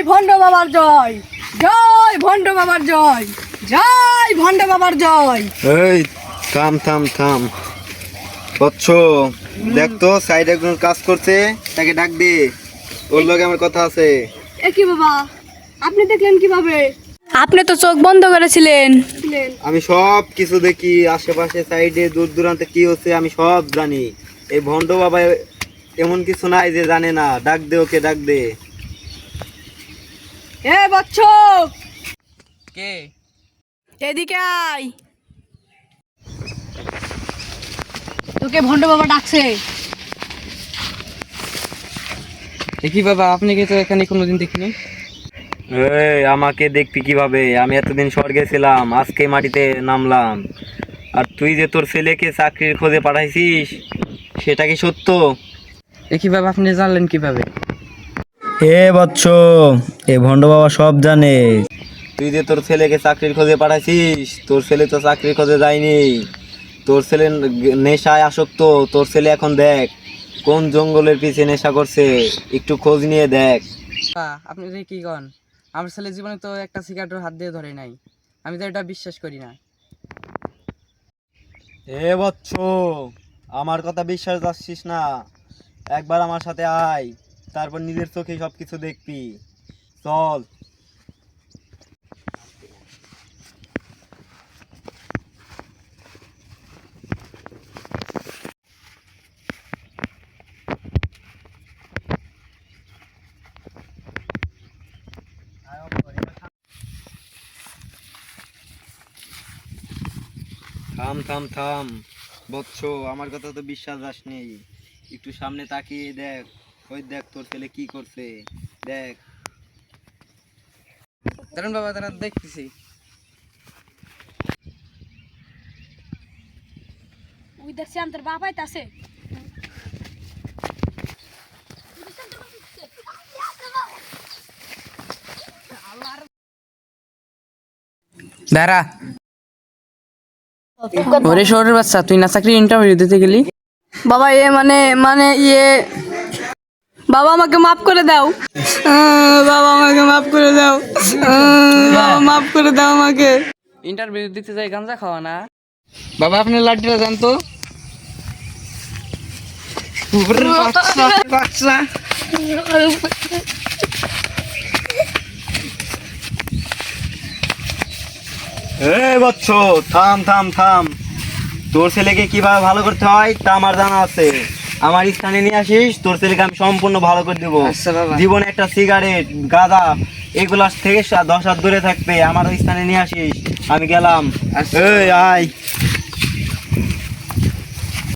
ভণ্ড বাবার জয়, জয় ভণ্ড বাবার জয়, জয় ভণ্ড বাবার জয়। এই থাম থাম থাম বচ্চ, দেখ তো সাইডে একজন কাজ করছে, তাকে ডাক দে, ওর লগে আমার কথা আছে। এ কি বাবা, আপনি দেখলেন কিভাবে? আপনি তো চোখ বন্ধ করেছিলেন। আমি সব কিছু দেখি, আশেপাশে সাইডে দূর দূরান্তে কি হচ্ছে আমি সব জানি। এই ভণ্ড বাবা এমন কিছু নাই যে জানে না। ডাক দে ওকে, ডাক দে। এ বচ্চ, কে? এদিকে আয়, তোকে ভণ্ড বাবা ডাকছে। দেখি বাবা, আপনি কি তো এখানে কোনোদিন দেখিনি? এই আমাকে দেখবি কিভাবে? আমি এতদিন স্বর্গে ছিলাম, আজকে মাটিতে নামলাম। আর তুই যে তোর ছেলেকে চাকরির খোঁজে পাঠাইছিস, সেটা কি সত্য? দেখি বাবা, আপনি জানলেন কিভাবে? এ বৎস, এ ভণ্ড বাবা সব জানে। তুই যে তোর ছেলেকে চাকরির খোঁজে পাঠাইছিস, তোর ছেলে তো চাকরির খোঁজে যায়নি। তোর ছেলে নেশায় আসক্ত। তোর ছেলে এখন দেখ কোন জঙ্গলের পিছে নেশা করছে, একটু খোঁজ নিয়ে দেখ। আপনি যে কি কন? আমার ছেলে জীবনে তো একটা সিগারেটের হাত দিয়ে ধরে নাই। আমি তো এটা বিশ্বাস করি না। এ বৎস, আমার কথা বিশ্বাস যাচ্ছিস না? একবার আমার সাথে আয়, তারপর নিজের চোখে সব কিছু দেখবি। চল। থাম থাম থাম বৎস, আমার কথা তো বিশ্বাস আসনি। একটু সামনে তাকিয়ে দেখ, ওই দেখ তোর ছেলে কি করছে, দেখ। দাঁড়ান বাবা, দাঁড়ান, দেখতেছি। ওই দেখছি আমার বাপ আইতাছে। দাঁড়া। ওরে শহরের বাচ্চা, তুই না চাকরি ইন্টারভিউ দিতে গেলি? বাবা এ মানে মানে ইয়ে, বাবা আমাকে মাফ করে দাও, বাবা আমাকে মাফ করে দাও, বাবা মাফ করে দাও আমাকে। ইন্টারভিউ দিতে যাই গাঁজা খাওয়া না? বাবা, আপনি লাঠিটা জান তো। ওরে বাচ্চা, বাচ্চা। এ বৎস, থাম থাম থাম। তোর ছেলেকে কিভাবে ভালো করতে হয় তা আমার জানা আছে। আমার স্থানে নিয়ে আসিস, তোর ছেলেকে আমি সম্পূর্ণ ভালো করে দেবো। আচ্ছা বাবা। জীবনে একটা সিগারেট, গাঁজা এগুলা থেকে 10 হাত দূরে থাকবে। আমার ওই স্থানে নিয়ে আসিস, আমি গেলাম। আচ্ছা। এই আয়।